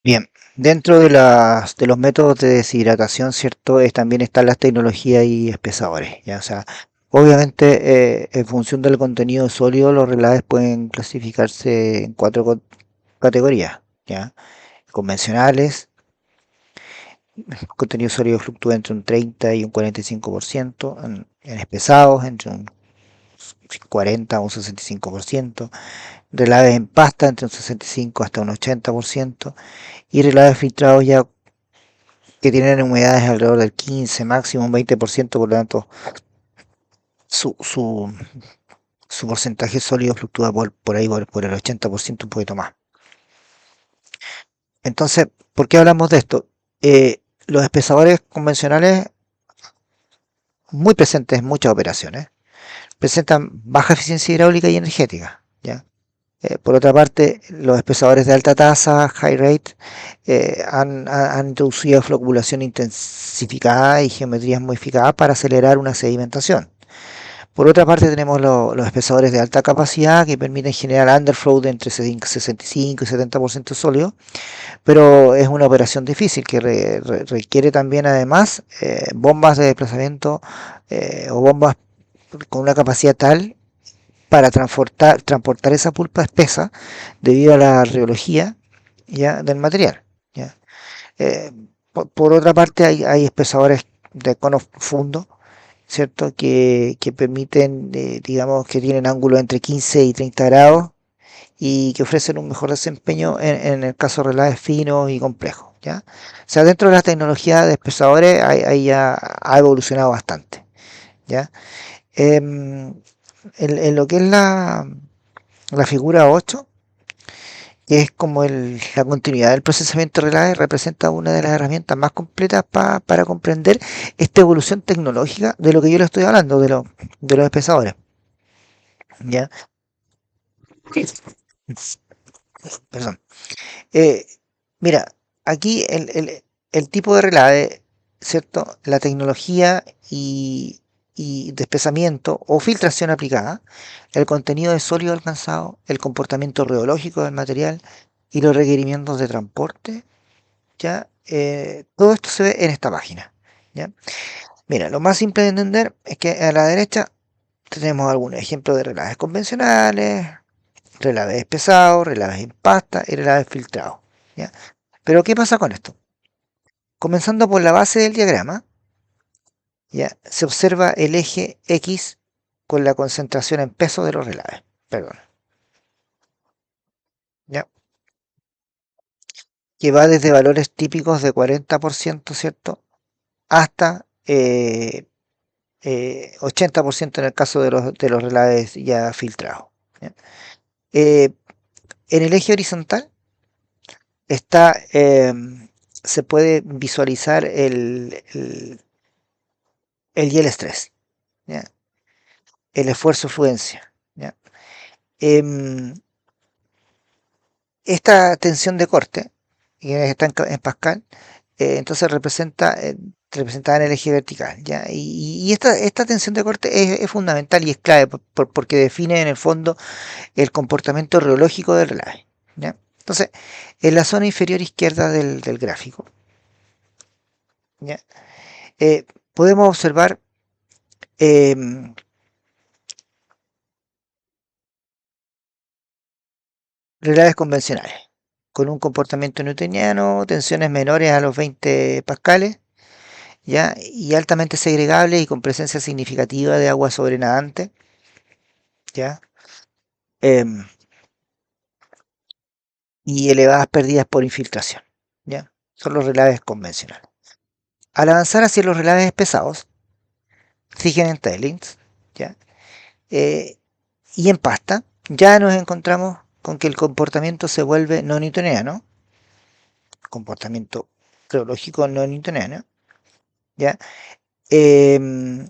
Bien, dentro de los métodos de deshidratación, ¿cierto? También están las tecnologías y espesadores, ¿ya? O sea, obviamente, en función del contenido sólido, los relaves pueden clasificarse en cuatro categorías, ¿ya? Convencionales, contenido sólido fluctúa entre un 30 y un 45%, en espesados entre un 40 a un 65%, relaves en pasta entre un 65 hasta un 80%, y relaves filtrados ya que tienen humedades alrededor del 15, máximo un 20%, por lo tanto su, su, su porcentaje sólido fluctúa por ahí, por el 80%, un poquito más. Entonces, ¿por qué hablamos de esto? Los espesadores convencionales, muy presentes en muchas operaciones, presentan baja eficiencia hidráulica y energética, ¿ya? Por otra parte, los espesadores de alta tasa, high rate, han introducido floculación intensificada y geometrías modificadas para acelerar una sedimentación. Por otra parte, tenemos los espesadores de alta capacidad que permiten generar underflow de entre 65 y 70% sólido, pero es una operación difícil que requiere también además bombas de desplazamiento o bombas con una capacidad tal para transportar esa pulpa espesa debido a la rheología, ¿ya? Del material, ¿ya? Eh, por otra parte, hay espesadores de cono profundo, ¿cierto? Que permiten, digamos, que tienen ángulos entre 15 y 30 grados y que ofrecen un mejor desempeño en el caso de relaves finos y complejos, ¿ya? O sea, dentro de las tecnologías de espesadores ya ha evolucionado bastante, ¿ya? En lo que es la figura 8, que es como la continuidad del procesamiento de relaves, representa una de las herramientas más completas para comprender esta evolución tecnológica de lo que yo le estoy hablando, de los espesadores, ¿ya? Perdón. Eh, Mira, aquí el tipo de relave, ¿cierto? La tecnología y despezamiento o filtración aplicada, el contenido de sólido alcanzado, el comportamiento reológico del material y los requerimientos de transporte, ¿ya? Todo esto se ve en esta página, ¿ya? Mira, lo más simple de entender es que a la derecha tenemos algunos ejemplos de relaves convencionales, relaves pesados, relaves en pasta y relaves filtrados, ¿ya? Pero ¿qué pasa con esto? Comenzando por la base del diagrama, ¿ya? Se observa el eje X con la concentración en peso de los relaves. Perdón, ¿ya? Que va desde valores típicos de 40%, ¿cierto? Hasta 80% en el caso de los relaves ya filtrados, ¿ya? Eh, en el eje horizontal está, se puede visualizar el y el estrés, ¿ya? El esfuerzo fluencia, ¿ya? Em, Esta tensión de corte, que está en Pascal, entonces representada en el eje vertical, ¿ya? Y esta tensión de corte es fundamental y es clave porque define en el fondo el comportamiento reológico del relave, ¿ya? Entonces, en la zona inferior izquierda del gráfico, ¿ya? Eh, podemos observar em, relaves convencionales, con un comportamiento newtoniano, tensiones menores a los 20 pascales, ¿ya? Y altamente segregable y con presencia significativa de agua sobrenadante, ¿ya? Em, y elevadas pérdidas por infiltración, ¿ya? Son los relaves convencionales. Al avanzar hacia los relaves pesados, Zigen en tailings, ¿ya? Eh, y en pasta, ya nos encontramos con que el comportamiento se vuelve no newtoniano, comportamiento geológico no newtoniano, ¿ya? Em,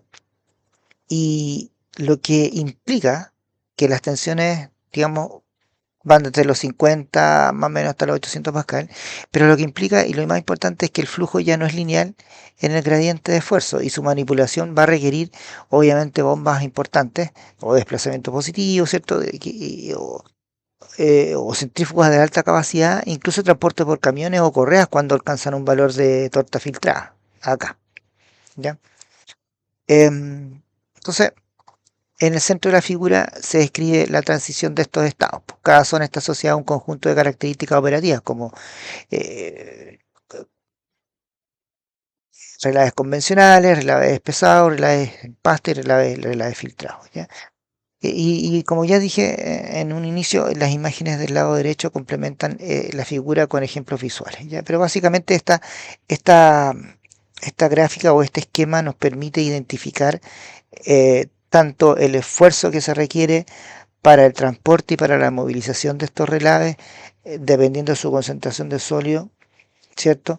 y lo que implica que las tensiones, digamos, van desde los 50 más o menos hasta los 800 pascal, pero lo que implica y lo más importante es que el flujo ya no es lineal en el gradiente de esfuerzo y su manipulación va a requerir obviamente bombas importantes o desplazamiento positivo, ¿cierto? o centrífugas de alta capacidad, incluso transporte por camiones o correas cuando alcanzan un valor de torta filtrada, acá, ¿ya? Entonces, en el centro de la figura se describe la transición de estos estados. Pues, cada zona está asociada a un conjunto de características operativas, como eh, relaves convencionales, relaves pesados, relaves en pasta y relaves filtrados, ¿ya? Y como ya dije en un inicio, las imágenes del lado derecho complementan la figura con ejemplos visuales, ¿ya? Pero básicamente esta, esta gráfica o este esquema nos permite identificar tanto el esfuerzo que se requiere para el transporte y para la movilización de estos relaves, dependiendo de su concentración de sólido, ¿cierto?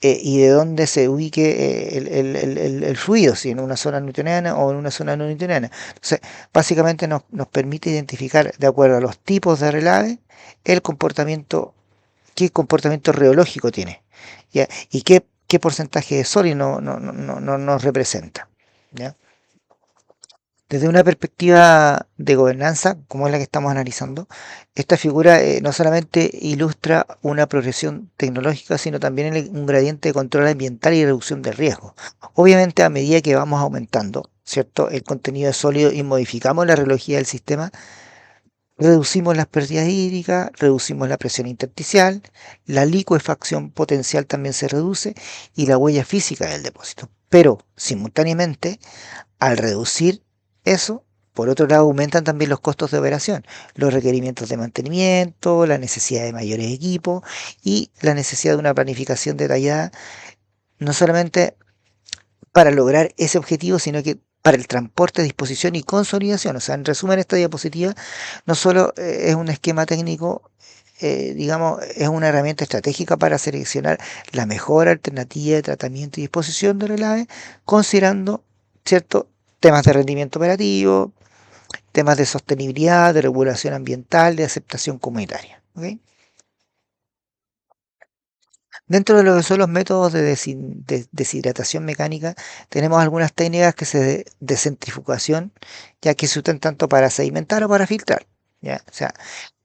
Y de dónde se ubique el fluido, si en una zona newtoniana o en una zona no newtoniana. Entonces, básicamente nos permite identificar, de acuerdo a los tipos de relave, el comportamiento, qué comportamiento reológico tiene, ¿ya? Y qué porcentaje de sólido nos representa, ¿ya? Desde una perspectiva de gobernanza, como es la que estamos analizando, esta figura no solamente ilustra una progresión tecnológica, sino también un gradiente de control ambiental y reducción de riesgo. Obviamente, a medida que vamos aumentando, ¿cierto?, el contenido de sólido y modificamos la reología del sistema, reducimos las pérdidas hídricas, reducimos la presión intersticial, la licuefacción potencial también se reduce y la huella física del depósito. Pero, simultáneamente, al reducir eso, por otro lado, aumentan también los costos de operación, los requerimientos de mantenimiento, la necesidad de mayores equipos y la necesidad de una planificación detallada, no solamente para lograr ese objetivo, sino que para el transporte, disposición y consolidación. O sea, en resumen, esta diapositiva no solo es un esquema técnico, digamos, es una herramienta estratégica para seleccionar la mejor alternativa de tratamiento y disposición de relave, considerando, ¿cierto?, temas de rendimiento operativo, temas de sostenibilidad, de regulación ambiental, de aceptación comunitaria. ¿Ok? Dentro de lo que son los métodos de deshidratación mecánica, tenemos algunas técnicas que de centrifugación, ya que se usan tanto para sedimentar o para filtrar. ¿Ya? O sea,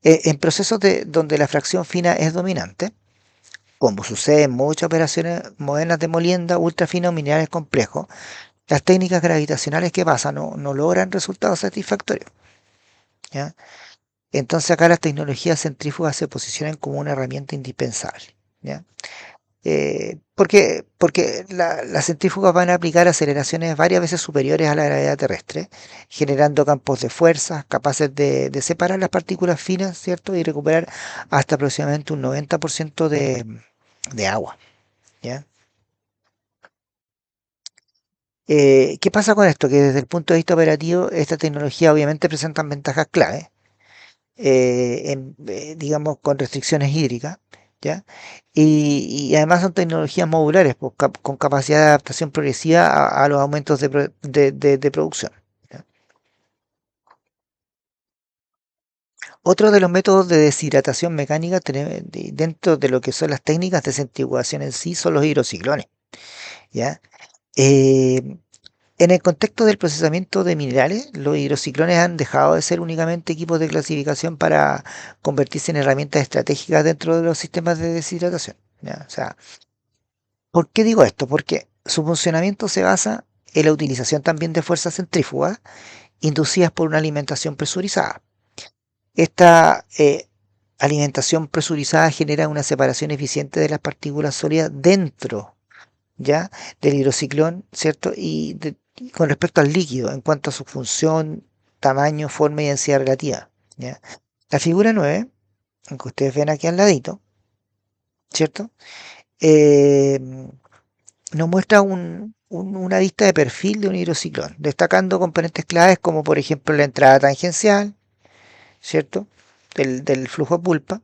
en procesos donde la fracción fina es dominante, como sucede en muchas operaciones modernas de molienda, ultra fina o minerales complejos, las técnicas gravitacionales que pasan no logran resultados satisfactorios. ¿Ya? Entonces acá las tecnologías centrífugas se posicionan como una herramienta indispensable. ¿Ya? Porque las centrífugas van a aplicar aceleraciones varias veces superiores a la gravedad terrestre, generando campos de fuerza capaces de separar las partículas finas, ¿cierto? Y recuperar hasta aproximadamente un 90% de agua, ¿ya? ¿Qué pasa con esto? Que desde el punto de vista operativo, esta tecnología obviamente presenta ventajas clave, digamos, con restricciones hídricas, ¿ya? Y además son tecnologías modulares, pues, con capacidad de adaptación progresiva a los aumentos de producción, ¿ya? Otro de los métodos de deshidratación mecánica dentro de lo que son las técnicas de centrifugación en sí son los hidrociclones, ¿ya? Eh, En el contexto del procesamiento de minerales, los hidrociclones han dejado de ser únicamente equipos de clasificación para convertirse en herramientas estratégicas dentro de los sistemas de deshidratación. ¿Ya? O sea, ¿por qué digo esto? Porque su funcionamiento se basa en la utilización también de fuerzas centrífugas inducidas por una alimentación presurizada. Esta alimentación presurizada genera una separación eficiente de las partículas sólidas dentro, ¿ya?, del hidrociclón, ¿cierto? Y con respecto al líquido, en cuanto a su función, tamaño, forma y densidad relativa, ¿ya? La figura 9, que ustedes ven aquí al ladito, ¿cierto? Eh, Nos muestra una vista de perfil de un hidrociclón, destacando componentes claves como por ejemplo la entrada tangencial, ¿cierto? Del flujo pulpa,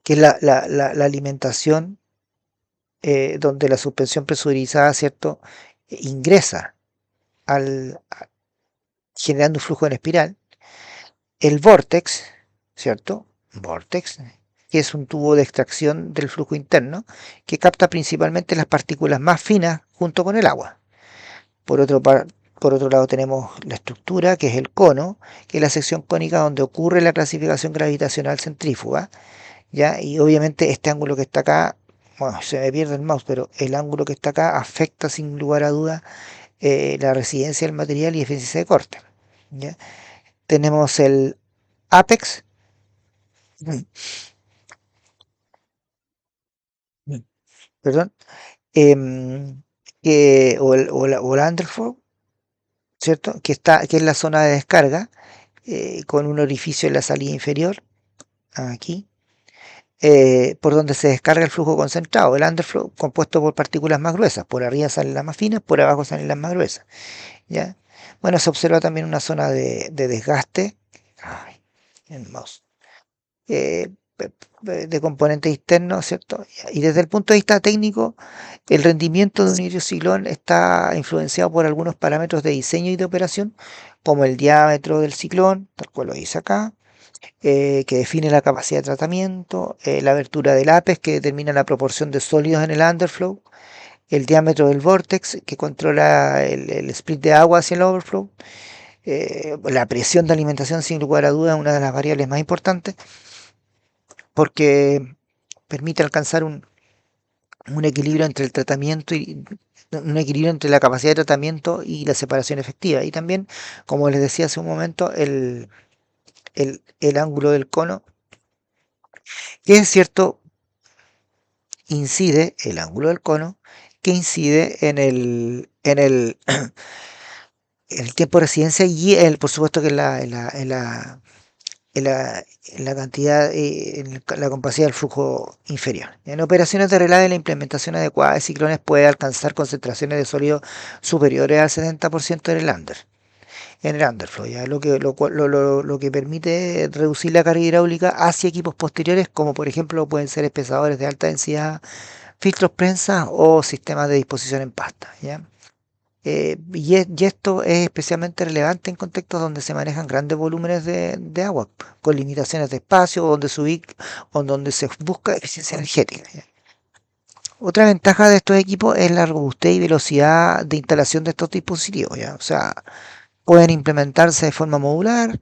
que es la alimentación donde la suspensión presurizada, ¿cierto?, ingresa generando un flujo en espiral. El vórtex, ¿cierto? Vórtex, que es un tubo de extracción del flujo interno, que capta principalmente las partículas más finas junto con el agua. Por otro, Por otro lado tenemos la estructura, que es el cono, que es la sección cónica donde ocurre la clasificación gravitacional centrífuga, ¿ya? Y obviamente este ángulo que está acá, bueno, se me pierde el mouse, pero el ángulo que está acá afecta sin lugar a duda la residencia del material y eficiencia de corte, ¿ya? Tenemos el apex, mm, mm, perdón, em, o el underflow, ¿cierto? Que es la zona de descarga, con un orificio en la salida inferior, aquí, por donde se descarga el flujo concentrado, el underflow compuesto por partículas más gruesas. Por arriba salen las más finas, por abajo salen las más gruesas, ¿ya? Bueno, se observa también una zona de desgaste. Ay, el mouse. eh, de componentes externos, ¿cierto? Y desde el punto de vista técnico, el rendimiento de un hidrociclón está influenciado por algunos parámetros de diseño y de operación, como el diámetro del ciclón, tal cual lo dice acá, que define la capacidad de tratamiento, la abertura del apex, que determina la proporción de sólidos en el underflow, el diámetro del vortex, que controla el split de agua hacia el overflow, la presión de alimentación, sin lugar a dudas, es una de las variables más importantes, porque permite alcanzar un equilibrio entre el tratamiento y un equilibrio entre la capacidad de tratamiento y la separación efectiva. Y también, como les decía hace un momento, el ángulo del cono, que es cierto, incide, el ángulo del cono, que incide el tiempo de residencia y por supuesto que en la cantidad, en la compacidad del flujo inferior. En operaciones de relave, la implementación adecuada de ciclones puede alcanzar concentraciones de sólido superiores al 70% en el underflow, ¿ya? Lo que permite reducir la carga hidráulica hacia equipos posteriores, como por ejemplo pueden ser espesadores de alta densidad, filtros prensa o sistemas de disposición en pasta, ¿ya? Y esto es especialmente relevante en contextos donde se manejan grandes volúmenes de agua, con limitaciones de espacio, o donde se busca eficiencia energética, ¿ya? Otra ventaja de estos equipos es la robustez y velocidad de instalación de estos dispositivos, ¿ya? O sea, pueden implementarse de forma modular,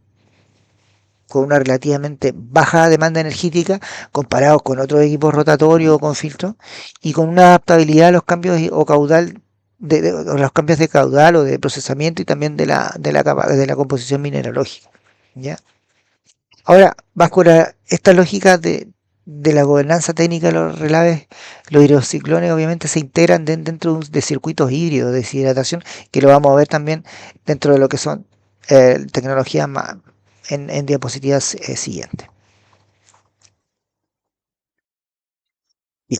con una relativamente baja demanda energética comparados con otros equipos rotatorios o con filtros, y con una adaptabilidad a los cambios o caudal o los cambios de caudal o de procesamiento, y también de la composición mineralógica, ¿ya? Ahora, bajo esta lógica de la gobernanza técnica de los relaves, los hidrociclones obviamente se integran dentro de circuitos híbridos de deshidratación, que lo vamos a ver también dentro de lo que son tecnologías en diapositivas siguientes. Bien.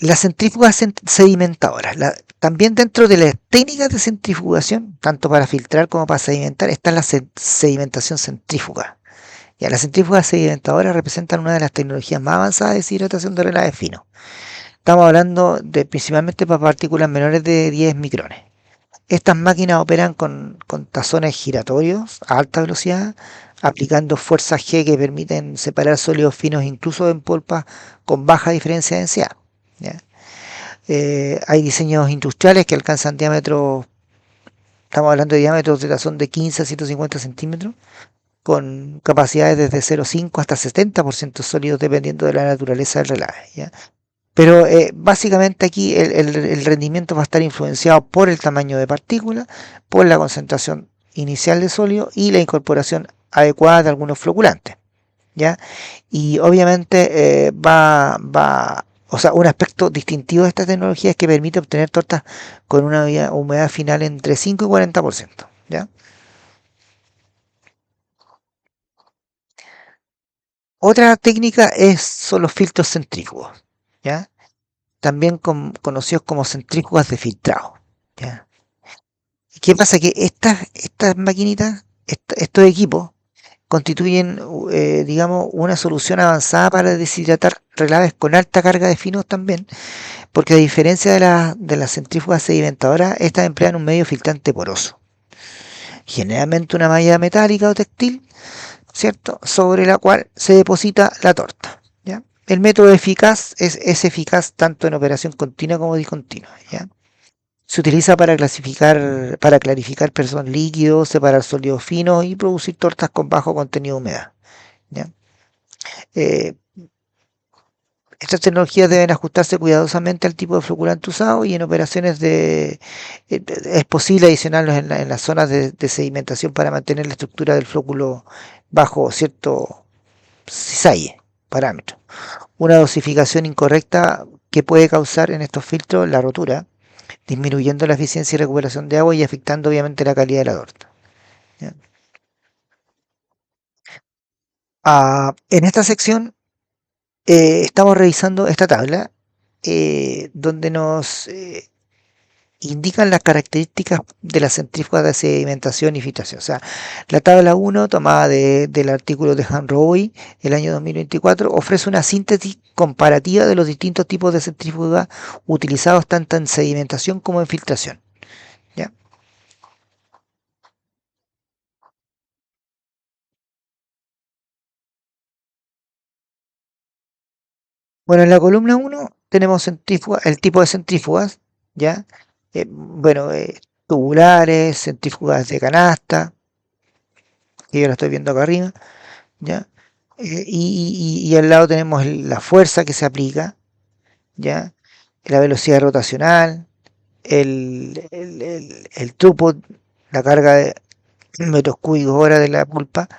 Las centrífugas sedimentadoras. También dentro de las técnicas de centrifugación, tanto para filtrar como para sedimentar, está la sedimentación centrífuga. Ya, las centrífugas sedimentadoras representan una de las tecnologías más avanzadas de deshidratación de relaves finos. Estamos hablando de principalmente para partículas menores de 10 micrones. Estas máquinas operan con tazones giratorios a alta velocidad, aplicando fuerzas G que permiten separar sólidos finos incluso en polpas con baja diferencia de densidad, ¿ya? Hay diseños industriales que alcanzan diámetros, estamos hablando de diámetros de tazón de 15 a 150 centímetros, con capacidades desde 0,5 hasta 70% sólidos, dependiendo de la naturaleza del relave, ¿ya? Pero básicamente aquí el rendimiento va a estar influenciado por el tamaño de partícula, por la concentración inicial de sólido y la incorporación adecuada de algunos floculantes, ¿ya? Y obviamente o sea, un aspecto distintivo de esta tecnología es que permite obtener tortas con una humedad final entre 5 y 40%, ¿ya? Otra técnica son los filtros centrífugos, ¿ya? También conocidos como centrífugas de filtrado, ¿ya? ¿Qué pasa? Que estas maquinitas, estos equipos, constituyen, digamos, una solución avanzada para deshidratar relaves con alta carga de finos también, porque a diferencia de las centrífugas sedimentadoras, estas emplean un medio filtrante poroso, generalmente una malla metálica o textil, ¿cierto? Sobre la cual se deposita la torta, ¿ya? El método eficaz es eficaz tanto en operación continua como discontinua, ¿ya? Se utiliza para clarificar perdón, líquidos, separar sólidos finos y producir tortas con bajo contenido de humedad. ¿Ya? Eh, Estas tecnologías deben ajustarse cuidadosamente al tipo de floculante usado y en operaciones es posible adicionarlos en las zonas de sedimentación para mantener la estructura del flóculo bajo cierto cisalle, parámetro. Una dosificación incorrecta que puede causar en estos filtros la rotura, disminuyendo la eficiencia y recuperación de agua y afectando obviamente la calidad de la torta. ¿Ya? En esta sección estamos revisando esta tabla donde nos indican las características de las centrífugas de sedimentación y filtración. O sea, la tabla 1, tomada del artículo de Han Roy, el año 2024, ofrece una síntesis comparativa de los distintos tipos de centrífugas utilizados tanto en sedimentación como en filtración. ¿Ya? Bueno, en la columna 1 tenemos el tipo de centrífugas, ¿ya? Bueno, tubulares, centrífugas de canasta, que yo lo estoy viendo acá arriba, ¿ya? Y al lado tenemos la fuerza que se aplica, ¿ya? La velocidad rotacional, el throughput, la carga de metros cúbicos hora de la pulpa,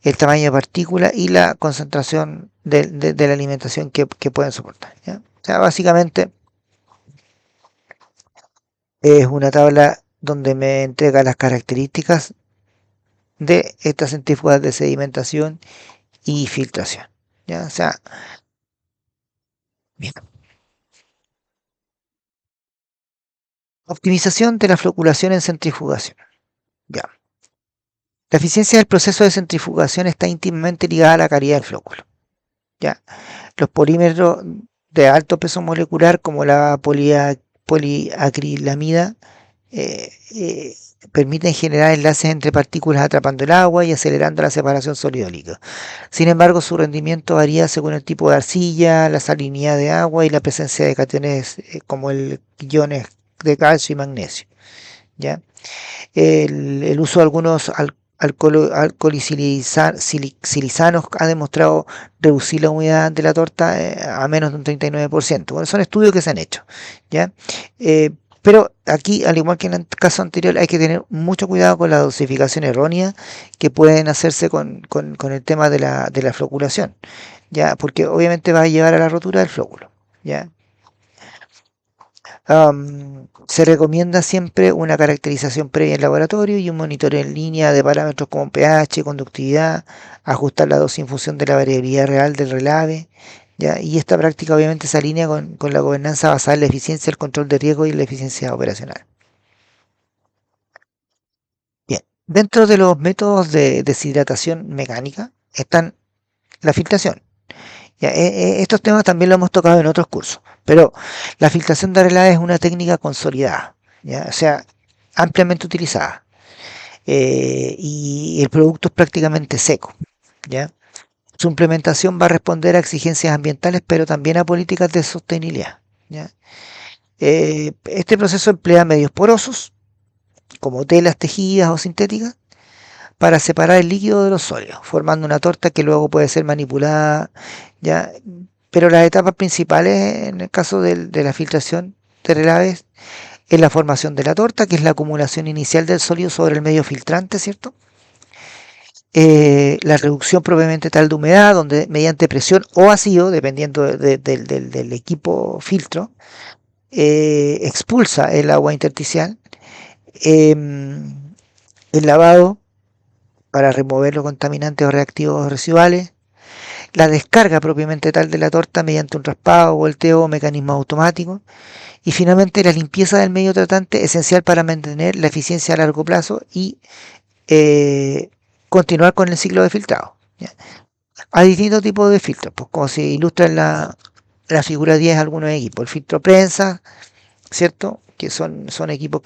el tamaño de partícula y la concentración de la alimentación que pueden soportar, ¿ya? O sea, básicamente es una tabla donde me entrega las características de estas centrífugas de sedimentación y filtración, ¿ya? O sea, bien. Optimización de la floculación en centrifugación. Ya. La eficiencia del proceso de centrifugación está íntimamente ligada a la calidad del flóculo. ¿Ya? Los polímeros de alto peso molecular, como la poliacrilamida, eh, eh, permiten generar enlaces entre partículas atrapando el agua y acelerando la separación sólido-líquido. Sin embargo, su rendimiento varía según el tipo de arcilla, la salinidad de agua y la presencia de cationes como el iones de calcio y magnesio. ¿Ya? El uso de algunos alcoholisilizanos ha demostrado reducir la humedad de la torta a menos de un 39%. Bueno, son estudios que se han hecho, ¿ya? Eh, pero aquí, al igual que en el caso anterior, hay que tener mucho cuidado con la dosificación errónea que pueden hacerse con el tema de la floculación, ¿ya? Porque obviamente va a llevar a la rotura del flóculo, ¿ya? Se recomienda siempre una caracterización previa en laboratorio y un monitoreo en línea de parámetros como pH, conductividad, ajustar la dosis en función de la variabilidad real del relave, ¿ya? Y esta práctica obviamente se alinea con la gobernanza basada en la eficiencia, el control de riesgo y la eficiencia operacional. Bien, dentro de los métodos de deshidratación mecánica están la filtración. Ya, estos temas también lo hemos tocado en otros cursos, pero la filtración de relave es una técnica consolidada, ¿ya? O sea, ampliamente utilizada, y el producto es prácticamente seco, ¿ya? Su implementación va a responder a exigencias ambientales, pero también a políticas de sostenibilidad, ¿ya? Este proceso emplea medios porosos, como telas tejidas o sintéticas, para separar el líquido de los sólidos, formando una torta que luego puede ser manipulada, ¿ya? Pero las etapas principales en el caso de la filtración de relaves es la formación de la torta, que es la acumulación inicial del sólido sobre el medio filtrante, ¿cierto? La reducción propiamente tal de humedad, donde mediante presión o vacío, dependiendo del equipo filtro, expulsa el agua intersticial. El lavado para remover los contaminantes o reactivos residuales, la descarga propiamente tal de la torta mediante un raspado, volteo o mecanismo automático, y finalmente la limpieza del medio tratante esencial para mantener la eficiencia a largo plazo y eh, continuar con el ciclo de filtrado, ¿ya? Hay distintos tipos de filtros, pues como se ilustra en la figura 10 algunos equipos. El filtro prensa, ¿cierto? Que son equipos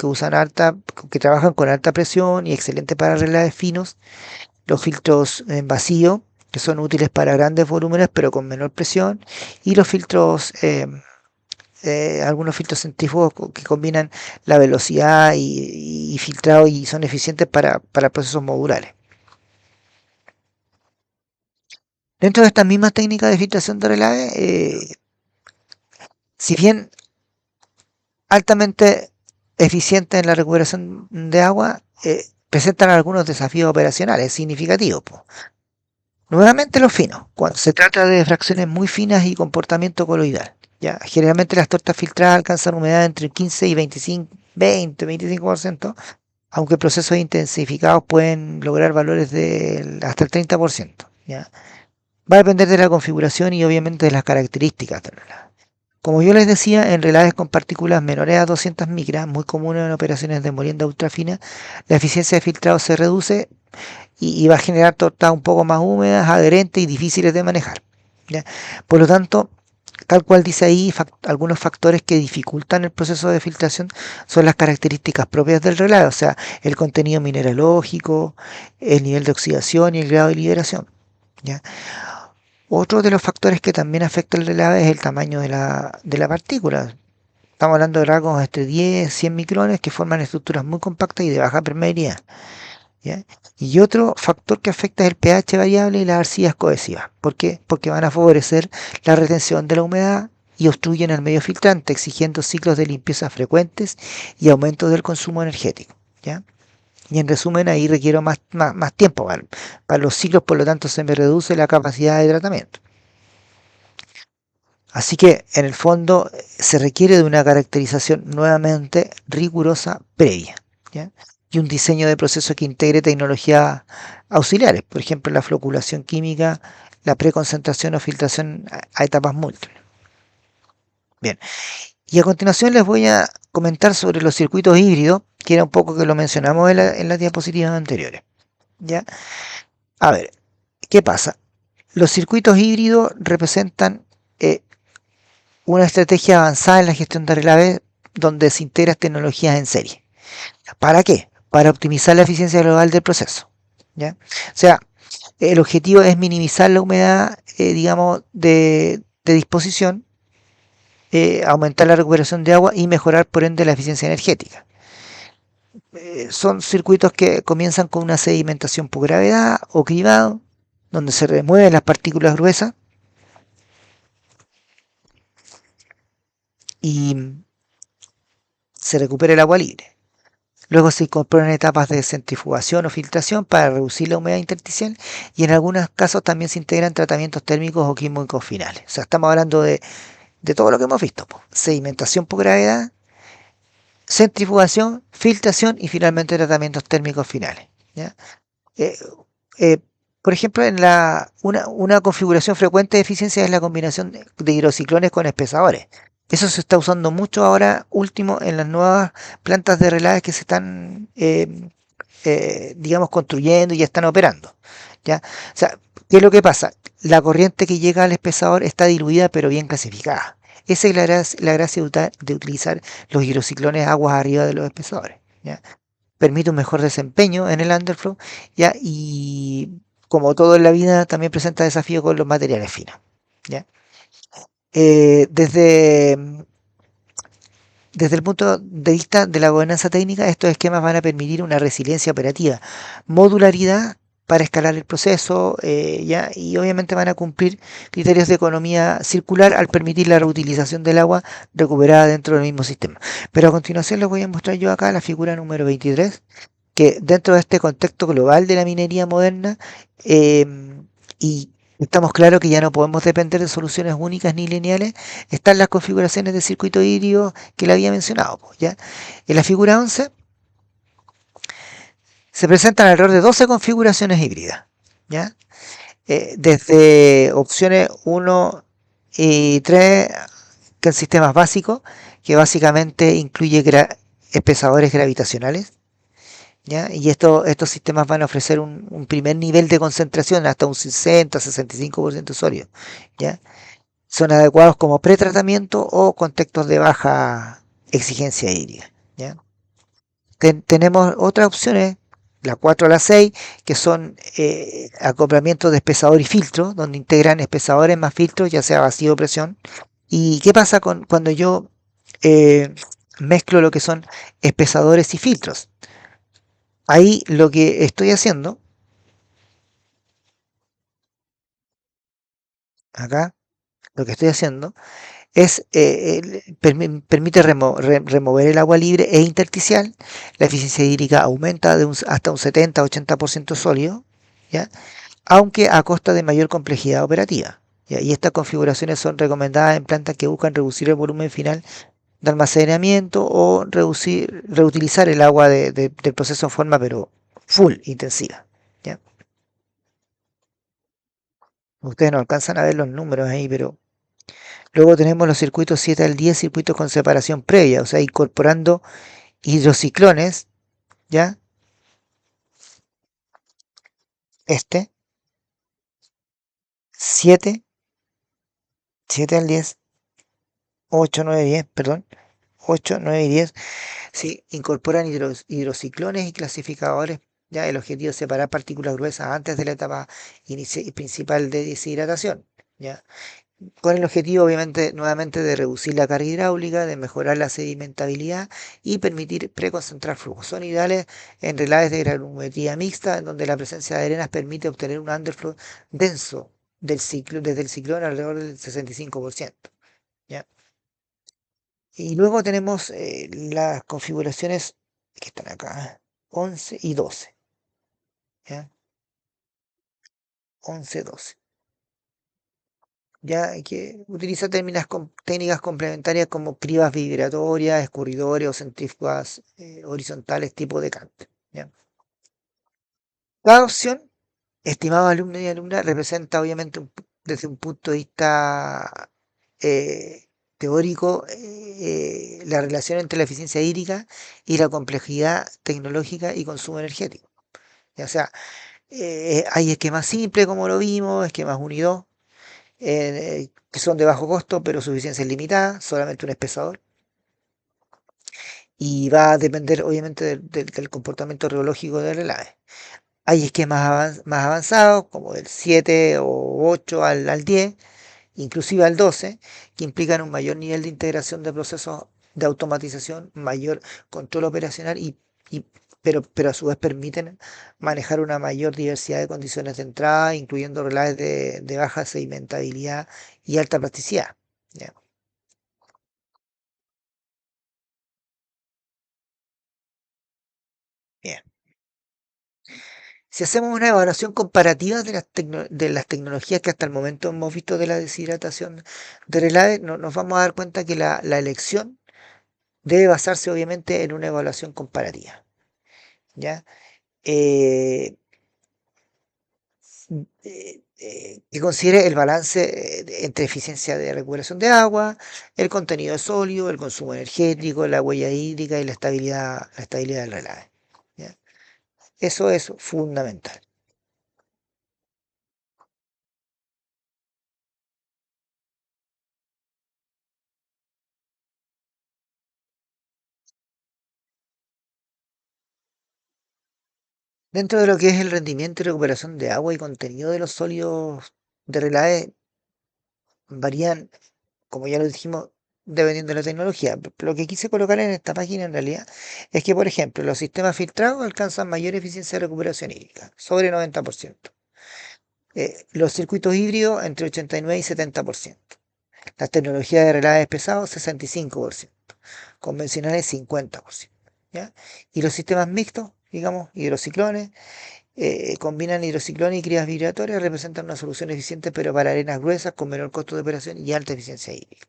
que trabajan con alta presión y excelentes para relaves finos. Los filtros en vacío, que son útiles para grandes volúmenes pero con menor presión, y los filtros algunos filtros centrífugos que combinan la velocidad y filtrado y son eficientes para procesos modulares. Dentro de estas mismas técnicas de filtración de relave, si bien altamente eficientes en la recuperación de agua, presentan algunos desafíos operacionales significativos, po. Nuevamente los finos, cuando se trata de fracciones muy finas y comportamiento coloidal. ¿Ya? Generalmente las tortas filtradas alcanzan humedad entre 15 y 20-25%, aunque procesos intensificados pueden lograr valores de hasta el 30%. ¿Ya? Va a depender de la configuración y obviamente de las características del relave. Como yo les decía, en relaves con partículas menores a 200 micras, muy comunes en operaciones de molienda ultrafina, la eficiencia de filtrado se reduce y va a generar tortas un poco más húmedas, adherentes y difíciles de manejar. ¿Ya? Por lo tanto, tal cual dice ahí, algunos factores que dificultan el proceso de filtración son las características propias del relave, o sea, el contenido mineralógico, el nivel de oxidación y el grado de liberación. ¿Ya? Otro de los factores que también afecta el relave es el tamaño de la partícula. Estamos hablando de rasgos entre 10 y 100 micrones que forman estructuras muy compactas y de baja permeabilidad. ¿Ya? Y otro factor que afecta es el pH variable y las arcillas cohesivas. ¿Por qué? Porque van a favorecer la retención de la humedad y obstruyen el medio filtrante, exigiendo ciclos de limpieza frecuentes y aumento del consumo energético. ¿Ya? Y en resumen, ahí requiero más tiempo para los ciclos, por lo tanto se me reduce la capacidad de tratamiento. Así que en el fondo se requiere de una caracterización nuevamente rigurosa previa, ¿ya? Y un diseño de proceso que integre tecnologías auxiliares, por ejemplo la floculación química, la preconcentración o filtración a etapas múltiples. Bien, y a continuación les voy a comentar sobre los circuitos híbridos, que era un poco que lo mencionamos en las diapositivas anteriores. ¿Ya? A ver, ¿qué pasa? Los circuitos híbridos representan una estrategia avanzada en la gestión de relave donde se integran tecnologías en serie. ¿Para qué? Para optimizar la eficiencia global del proceso. ¿Ya? O sea, el objetivo es minimizar la humedad, digamos, de disposición, aumentar la recuperación de agua y mejorar por ende la eficiencia energética. Son circuitos que comienzan con una sedimentación por gravedad o cribado, donde se remueven las partículas gruesas y se recupera el agua libre. Luego se incorporan etapas de centrifugación o filtración para reducir la humedad intersticial y en algunos casos también se integran tratamientos térmicos o químicos finales. O sea, estamos hablando de todo lo que hemos visto, po. Sedimentación por gravedad, centrifugación, filtración y finalmente tratamientos térmicos finales. ¿Ya? Eh, eh, por ejemplo, una configuración frecuente de eficiencia es la combinación de hidrociclones con espesadores. Eso se está usando mucho ahora último en las nuevas plantas de relaves que se están, digamos, construyendo y ya están operando. ¿Ya? O sea, ¿qué es lo que pasa? La corriente que llega al espesador está diluida pero bien clasificada. Esa es la gracia de utilizar los hidrociclones aguas arriba de los espesadores. ¿Ya? Permite un mejor desempeño en el underflow, ¿ya? Y como todo en la vida también presenta desafíos con los materiales finos. ¿Ya? Eh, desde, desde el punto de vista de la gobernanza técnica, estos esquemas van a permitir una resiliencia operativa, modularidad para escalar el proceso, ¿ya? Y obviamente van a cumplir criterios de economía circular al permitir la reutilización del agua recuperada dentro del mismo sistema. Pero a continuación les voy a mostrar yo acá la figura número 23, que dentro de este contexto global de la minería moderna, eh, y estamos claros que ya no podemos depender de soluciones únicas ni lineales, están las configuraciones de circuito híbrido que le había mencionado, pues, ¿ya? En la figura 11 se presentan alrededor de 12 configuraciones híbridas, ¿ya? Desde opciones 1 y 3, que son sistemas básicos, que básicamente incluye espesadores gravitacionales, ¿ya? Y estos sistemas van a ofrecer un primer nivel de concentración hasta un 60-65% sólido, ¿ya? Son adecuados como pretratamiento o contextos de baja exigencia hídrica, ¿ya? Tenemos otras opciones, la 4 a la 6, que son acoplamientos de espesador y filtro, donde integran espesadores más filtros, ya sea vacío o presión, ¿Y qué pasa cuando yo eh, mezclo lo que son espesadores y filtros? Ahí lo que estoy haciendo, acá, lo que estoy haciendo es, permite remover el agua libre e intersticial. La eficiencia hídrica aumenta hasta un 70-80% sólido, ¿ya? Aunque a costa de mayor complejidad operativa. ¿Ya? Y estas configuraciones son recomendadas en plantas que buscan reducir el volumen final de almacenamiento o reutilizar el agua del proceso en forma pero full intensiva. ¿Ya? Ustedes no alcanzan a ver los números ahí, pero luego tenemos los circuitos 7 al 10, circuitos con separación previa, o sea, incorporando hidrociclones, ¿ya? Este, 7, 7 al 10, 8, 9, 10, perdón, 8, 9 y 10, sí, incorporan hidrociclones y clasificadores. Ya el objetivo es separar partículas gruesas antes de la etapa principal de deshidratación. ¿Ya? Con el objetivo, obviamente, nuevamente de reducir la carga hidráulica, de mejorar la sedimentabilidad y permitir preconcentrar flujos. Son ideales en relaves de granulometría mixta, en donde la presencia de arenas permite obtener un underflow denso desde el ciclón alrededor del 65%. ¿Ya? Y luego tenemos las configuraciones que están acá, 11 y 12. ¿Ya? 11, 12. Ya que utiliza técnicas complementarias como cribas vibratorias, escurridores o centrífugas horizontales tipo de Kant. ¿Ya? Cada opción, estimado alumno y alumna, representa obviamente desde un punto de vista teórico la relación entre la eficiencia hídrica y la complejidad tecnológica y consumo energético. ¿Ya? O sea, hay esquemas simples como lo vimos, esquemas 1 y 2, que son de bajo costo, pero su eficiencia es limitada, solamente un espesador. Y va a depender, obviamente, del comportamiento reológico del relave. Hay esquemas más avanzados, como del 7 o 8 al 10, inclusive al 12, que implican un mayor nivel de integración de procesos de automatización, mayor control operacional pero a su vez permiten manejar una mayor diversidad de condiciones de entrada, incluyendo relaves de baja sedimentabilidad y alta plasticidad. ¿Ya? Bien. Si hacemos una evaluación comparativa de las tecnologías que hasta el momento hemos visto de la deshidratación de relaves, nos vamos a dar cuenta que la elección debe basarse obviamente en una evaluación comparativa. ¿Ya? Eh, que considere el balance entre eficiencia de recuperación de agua, el contenido de sólido, el consumo energético, la huella hídrica y la estabilidad del relave. ¿Ya? Eso es fundamental. Dentro de lo que es el rendimiento y recuperación de agua y contenido de los sólidos de relave, varían, como ya lo dijimos, dependiendo de la tecnología. Lo que quise colocar en esta página en realidad es que, por ejemplo, los sistemas filtrados alcanzan mayor eficiencia de recuperación hídrica, sobre 90%. Los circuitos híbridos entre 89 y 70%. Las tecnologías de relaves pesados, 65%. Convencionales, 50%. ¿Ya? Y los sistemas mixtos, digamos, hidrociclones, combinan hidrociclones y crías vibratorias, representan una solución eficiente, pero para arenas gruesas, con menor costo de operación y alta eficiencia hídrica.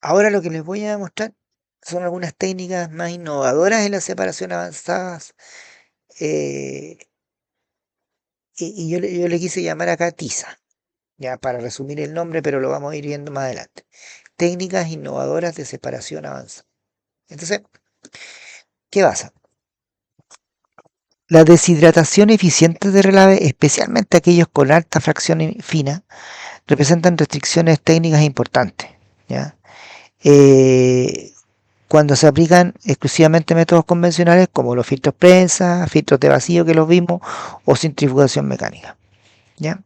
Ahora lo que les voy a demostrar son algunas técnicas más innovadoras en la separación avanzadas, eh, y yo le quise llamar acá TISA, ya para resumir el nombre, pero lo vamos a ir viendo más adelante. Técnicas innovadoras de separación avanzada. Entonces, ¿qué pasa? La deshidratación eficiente de relave, especialmente aquellos con alta fracción fina, representan restricciones técnicas importantes. ¿Ya? Eh, cuando se aplican exclusivamente métodos convencionales como los filtros prensa, filtros de vacío que los vimos, o centrifugación mecánica. ¿Ya?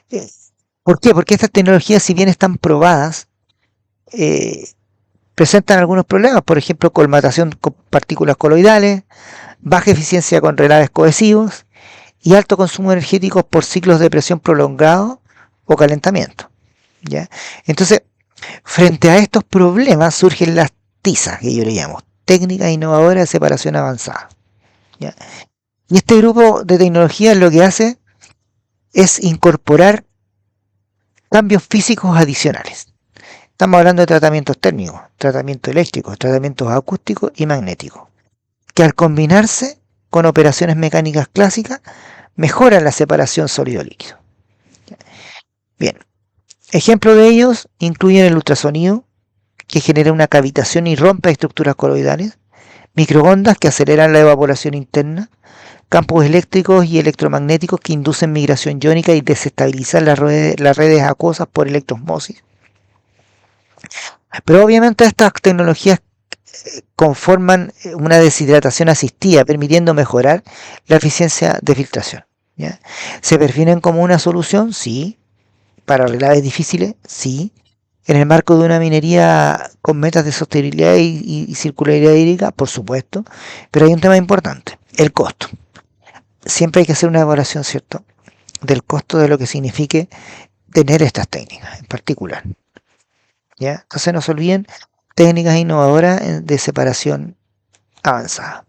Eh, ¿Por qué? Porque estas tecnologías, si bien están probadas, eh, presentan algunos problemas, por ejemplo, colmatación con partículas coloidales, baja eficiencia con relaves cohesivos y alto consumo energético por ciclos de presión prolongados o calentamiento. ¿Ya? Entonces, frente a estos problemas surgen las TISA, que yo le llamo, técnicas innovadoras de separación avanzada. ¿Ya? Y este grupo de tecnologías lo que hace es incorporar cambios físicos adicionales. Estamos hablando de tratamientos térmicos, tratamientos eléctricos, tratamientos acústicos y magnéticos, que al combinarse con operaciones mecánicas clásicas mejoran la separación sólido-líquido. Bien, ejemplos de ellos incluyen el ultrasonido, que genera una cavitación y rompe estructuras coloidales, microondas que aceleran la evaporación interna, campos eléctricos y electromagnéticos que inducen migración iónica y desestabilizan las redes acuosas por electroosmosis. Pero obviamente estas tecnologías conforman una deshidratación asistida, permitiendo mejorar la eficiencia de filtración. ¿Ya? ¿Se definen como una solución? Sí. ¿Para relaves difíciles? Sí. ¿En el marco de una minería con metas de sostenibilidad y circularidad hídrica? Por supuesto. Pero hay un tema importante, el costo. Siempre hay que hacer una evaluación, ¿cierto?, del costo de lo que signifique tener estas técnicas en particular. ¿Ya? Entonces no se olviden técnicas innovadoras de separación avanzada.